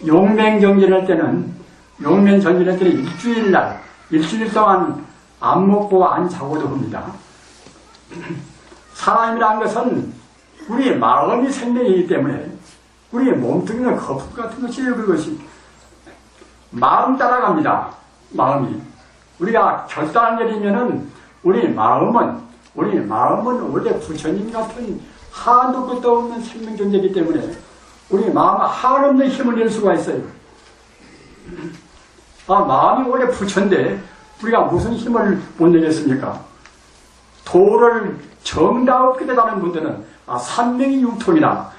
용맹정진할 때는 일주일 동안 안 먹고 안 자고도 합니다. 사람이라는 것은 우리의 마음이 생명이기 때문에 우리의 몸뚱이는 거품 같은 것이에요. 그것이 마음 따라갑니다. 마음이 우리가 결단을 내리면은 우리 마음은 원래 부처님 같은 한도 끝도 없는 생명 존재이기 때문에 우리 마음은 한없는 힘을 낼 수가 있어요. 마음이 원래 부처인데 우리가 무슨 힘을 못 내겠습니까? 도를 정답게 되다는 분들은 산명이 육통이나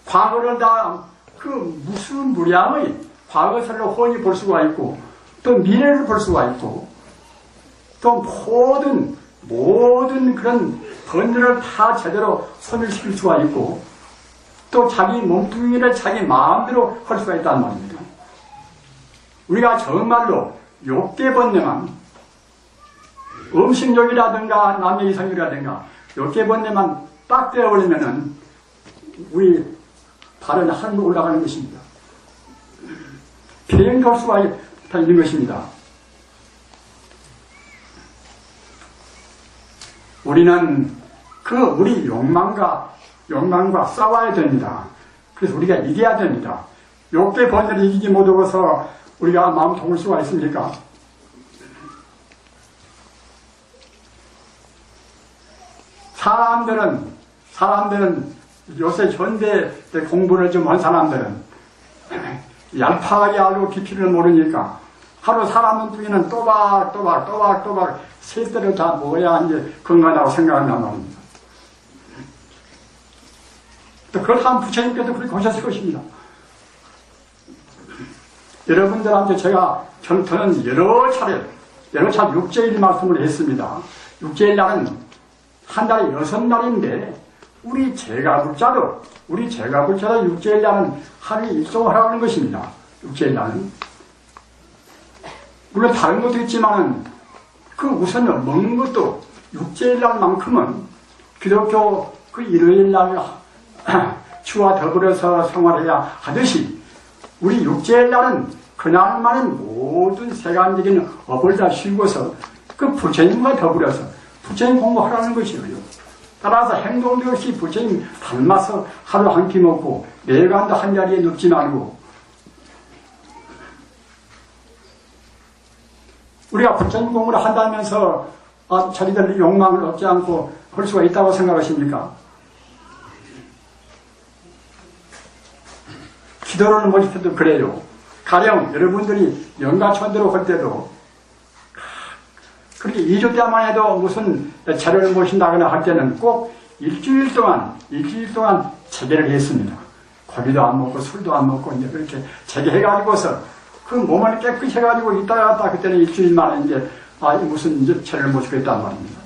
과거를 다 그 무슨 무량의 과거사를 훤히 볼 수가 있고 또 미래를 볼 수가 있고 또 모든 그런 번뇌를 다 제대로 소멸시킬 수가 있고 또 자기 몸뚱이를 자기 마음대로 할 수가 있다는 말입니다. 우리가 정말로 욕계번뇌만 음식욕이라든가 남의 이성욕이라든가 욕계번뇌만 딱 떼어버리면은 우리 바른 하늘로 올라가는 것입니다. 비행도 할 수가 있는 것입니다. 우리는 우리 욕망과 싸워야 됩니다. 그래서 우리가 이겨야 됩니다. 욕계 번뇌를 이기지 못하고서 우리가 마음 동을 수가 있습니까? 사람들은 요새 현대 공부를 좀 한 사람들은 얄팍하게 알고 깊이를 모르니까 하루 사람 눈뜨기는 또박 세대를 다 먹어야 이제 건강하다고 생각한단 말입니다. 또 그걸 한 부처님께서 그렇게 보셨을 것입니다. 여러분들한테 저는 여러 차례 육제일 말씀을 했습니다. 육제일 날은 한 달에 6날인데 우리 제가불자도 육제일 날은 하루에 일송을 하는 것입니다. 육제일 날은 물론 다른 것도 있지만은 우선 먹는 것도 육제일 날만큼은 기독교 일요일 날 주와 더불어서 생활해야 하듯이 우리 육제일 날은 그날만은 모든 세간적인 업을 다 쉬고서 부처님과 더불어서 부처님 공부하라는 것이에요. 따라서 행동도 없이 부처님 닮아서 하루 한 끼 먹고 내관도 한 자리에 눕지 말고 우리가 부처님 공부를 한다면서 자기들 욕망을 얻지 않고 할 수가 있다고 생각하십니까? 기도를 모실 때도 그래요. 가령 여러분들이 영가천대로 할 때도 그렇게 2주 때만 해도 무슨 자료를 모신다거나 할 때는 꼭 일주일 동안 재개를 했습니다. 고기도 안 먹고 술도 안 먹고 이제 그렇게 재개해가지고서 몸을 깨끗이 해가지고 있다가 그때는 일주일 만에 이제 무슨 이제 재료를 모시겠다는 말입니다.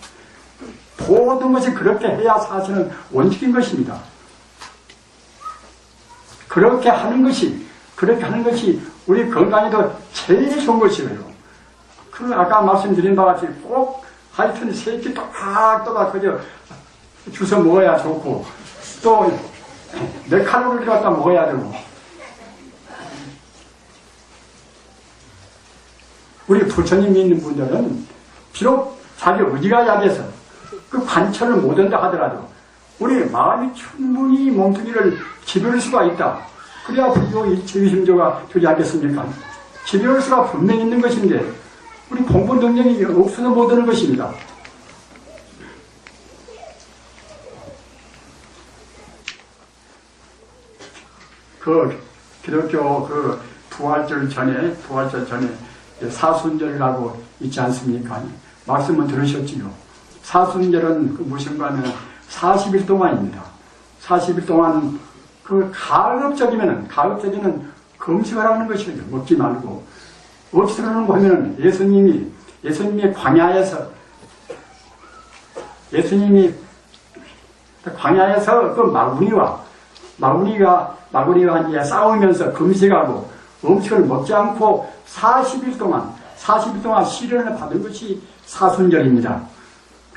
모든 것이 그렇게 해야 사실은 원칙인 것입니다. 그렇게 하는 것이 우리 건강에도 제일 좋은 것이에요. 아까 말씀드린 바와 같이 꼭 하여튼 세끼 또박또박 그저 주워 먹어야 좋고 또 내 칼로리를 갖다 먹어야 되고 우리 부처님 믿는 분들은 비록 자기 의지가 약해서 관철을 못한다 하더라도 우리 마음이 충분히 몸뚱이를 지배할 수가 있다. 그래야 불교 제위심조가 되지 않겠습니까? 지배할 수가 분명히 있는 것인데 우리 공부 능력이 없어서 못하는 것입니다. 기독교 부활절 전에 사순절이라고 있지 않습니까? 말씀은 들으셨지요. 사순절은 무엇인가 하면 40일 동안입니다. 40일 동안 가급적이면 금식을 하는 것이죠. 먹지 말고. 어디서 그러는 거 하면 예수님이 광야에서 마구니와 이제 싸우면서 금식하고 음식을 먹지 않고 40일 동안 시련을 받은 것이 사순절입니다.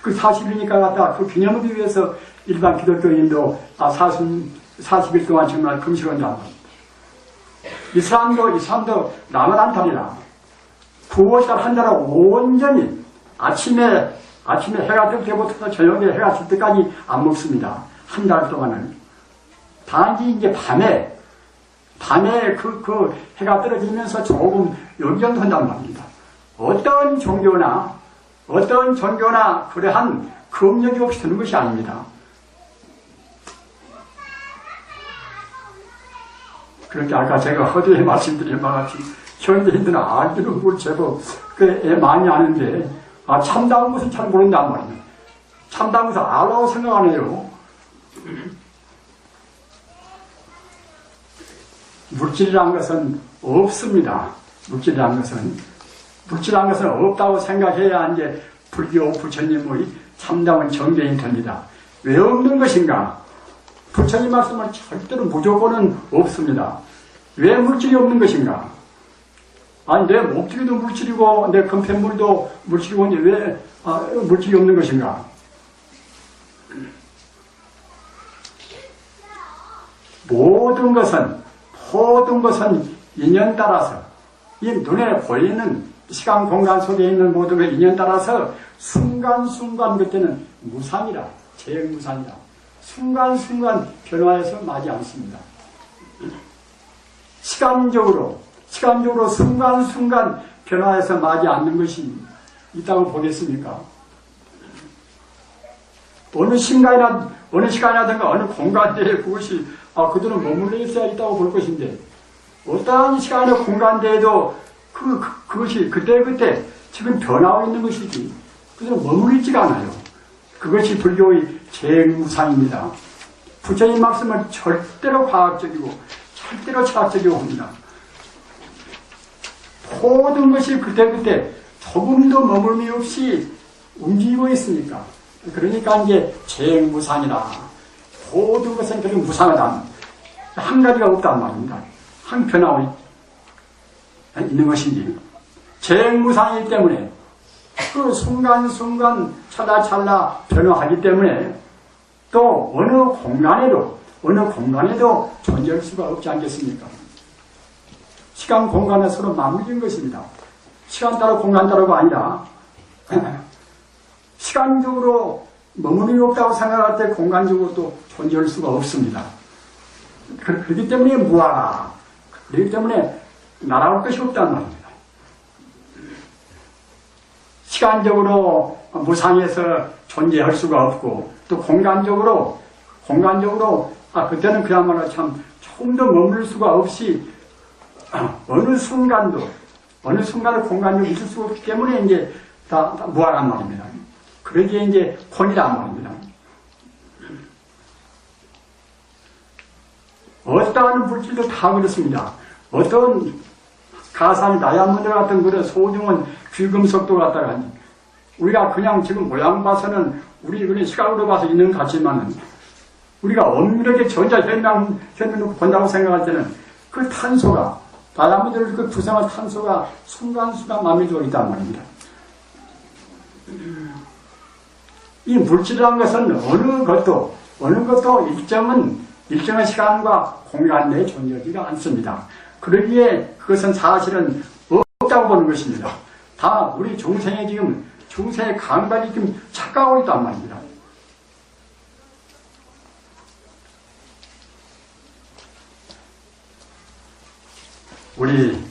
40일이니까 갖다 기념을 위해서 일반 기독교인도 40일 동안 정말 금식을 한다. 이슬람도 라마단 달이라 9월달 한 달을 온전히 아침에 해가 뜰 때부터 저녁에 해가 질 때까지 안 먹습니다. 한 달 동안은. 단지 이제 밤에 해가 떨어지면서 조금 연경도 한단 말입니다. 어떤 종교나 그러한 금력이 없이 되는 것이 아닙니다. 그렇게 아까 제가 허드에 말씀드린 바와 같이 현대인들은 알기는 뭘 제법 많이 아는데 참다운 것은 잘 모른단 말이에요. 참다운 것을 알라고 생각 안 해요. 물질이란 것은 없습니다. 물질이란 것은 없다고 생각해야 이제 불교 부처님의 참다운 정견이 됩니다. 왜 없는 것인가? 부처님 말씀은 절대로 무조건은 없습니다. 왜 물질이 없는 것인가? 아니, 내 목줄이도 물질이고, 내 금편물도 물질이고, 왜 물질이 없는 것인가? 모든 것은 인연 따라서, 이 눈에 보이는 시간, 공간 속에 있는 모든 것 인연 따라서 순간순간 그때는 무상이라, 재무상이라. 순간순간 변화해서 나지 않습니다. 시간적으로 순간순간 변화해서 나지 않는 것이 있다고 보겠습니까? 어느 시간이라든가 어느 공간대에 그것이 그들은 머물러 있어야 있다고 볼 것인데 어떠한 시간의 공간대에도 그것이 그때그때 지금 변하고 있는 것이지 그들은 머물러 있지가 않아요. 그것이 불교의 재무상입니다. 부처님 말씀은 절대로 과학적이고 절대로 철학적이고 합니다. 모든 것이 그때그때 조금도 머물미 없이 움직이고 있으니까. 그러니까 이제 재무상이라. 모든 것은 그렇게 무상하다. 한 가지가 없단 말입니다. 한 변화가 있는 것이지. 재무상이기 때문에 그 순간순간 찰나찰나 변화하기 때문에 또 어느 공간에도 존재할 수가 없지 않겠습니까? 시간, 공간에 서로 맞물린 것입니다. 시간 따로 공간 따로가 아니라 시간적으로 머무름이 없다고 생각할 때 공간적으로 또 존재할 수가 없습니다. 그렇기 때문에 무하라. 그렇기 때문에 날아올 것이 없단 말입니다. 시간적으로 무상해서 존재할 수가 없고 또 공간적으로 그때는 그야말로 참 조금도 머물 수가 없이 어느 순간에 공간적으로 있을 수가 없기 때문에 이제 다 무하란 말입니다. 그러기에 이제 혼이란 말입니다. 어떠한 물질도 다 그렇습니다. 어떤 가상 다이아몬드 같은 그런 소중한 귀금속도 갖다가 우리가 그냥 지금 모양 봐서는 우리 그냥 시각으로 봐서 있는 것 같지만은 우리가 엄밀하게 전자현면으로 본다고 생각할 때는 그 탄소가 다이아몬드를 그 구성한 탄소가 순간순간 마음에 있단 말입니다. 이 물질이라는 것은 어느 것도 일정한 시간과 공간 내에 존재하지가 않습니다. 그러기에 그것은 사실은 없다고 보는 것입니다. 다 우리 중생의 감각이 지금 착각하고 있단 말입니다. 우리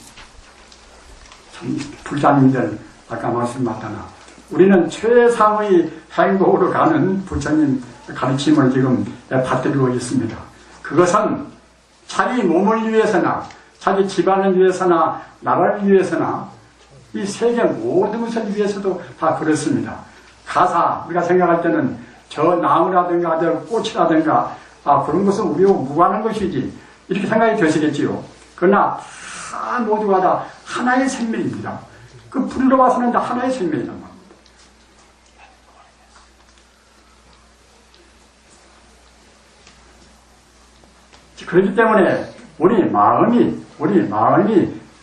불자님들 아까 말씀하셨잖아. 우리는 최상의 행복으로 가는 부처님 가르침을 지금 받들고 있습니다. 그것은 자기 몸을 위해서나 자기 집안을 위해서나 나라를 위해서나 이 세계 모든 것을 위해서도 다 그렇습니다. 우리가 생각할 때는 저 나무라든가 저 꽃이라든가 그런 것은 우리하고 무관한 것이지 이렇게 생각이 되시겠지요. 그러나 다 모두가 다 하나의 생명입니다. 그 불로 봐서는 다 하나의 생명이란 말입니다. 그렇기 때문에 우리 마음이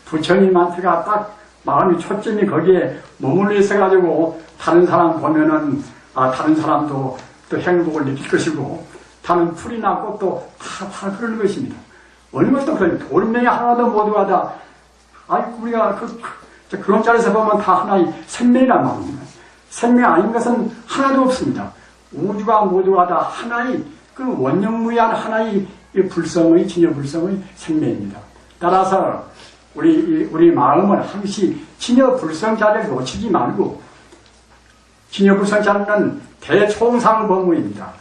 부처님한테가 딱 마음이 초점이 거기에 머물러 있어가지고 다른 사람 보면은 다른 사람도 또 행복을 느낄 것이고 다른 풀이나 꽃도 다 그러는 것입니다. 어느 것도 그런 돌멩이 하나도 모두가 다 우리가 그런 자리에서 보면 다 하나의 생명이란 말입니다. 생명 아닌 것은 하나도 없습니다. 우주가 모두가 다 하나의 그 원형무이한 하나의 불성의 진여불성의 생명입니다. 따라서 우리 마음은 항시 진여불성 자리를 놓치지 말고 진여불성 자리는 대총상법무입니다.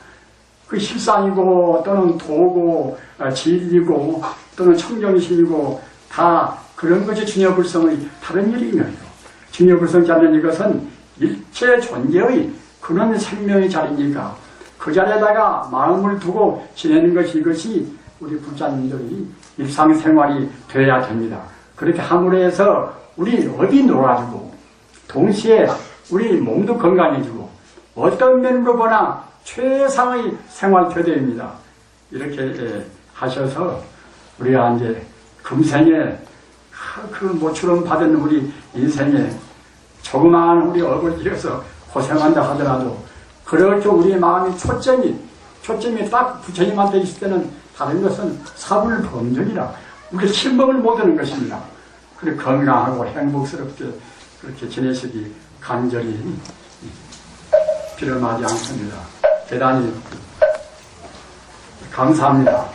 그 실상이고 또는 도고 진리고 또는 청정심이고 다 그런 것이 중요불성의 다른 일이며요. 중요불성치 않는 이것은 일체 존재의 근원 생명의 자리니까 그 자리에다가 마음을 두고 지내는 것이 이것이 우리 불자님들의 일상생활이 되어야 됩니다. 그렇게 함으로 해서 우리 어디 놀아주고 동시에 우리 몸도 건강해지고 어떤 면으로 보나 최상의 생활 교대입니다. 이렇게 하셔서 우리가 이제 금생에 그 모처럼 받은 우리 인생에 조그마한 우리 어버지로서 고생한다 하더라도 그렇게 우리 마음이 초점이 딱 부처님한테 있을 때는 다른 것은 사불범정이라 우리 실먹을 못하는 것입니다. 그래 건강하고 행복스럽게 그렇게 지내시기 간절히 빌어마지 않습니다. 대단히 감사합니다.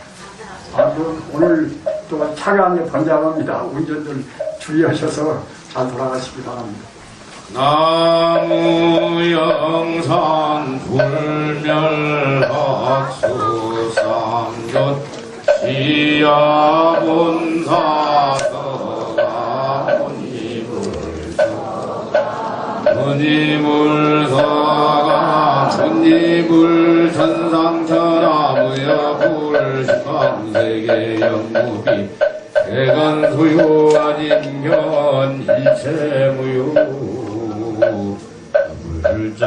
오늘 또 차가 번잡합니다. 운전들 주의하셔서 잘 돌아가시기 바랍니다. 나무 영산 불멸학수상전 시야본사서가 문이물서가 문이물천상천하무여 불식광세계 영무비 대간소유아진견 일체무효 불자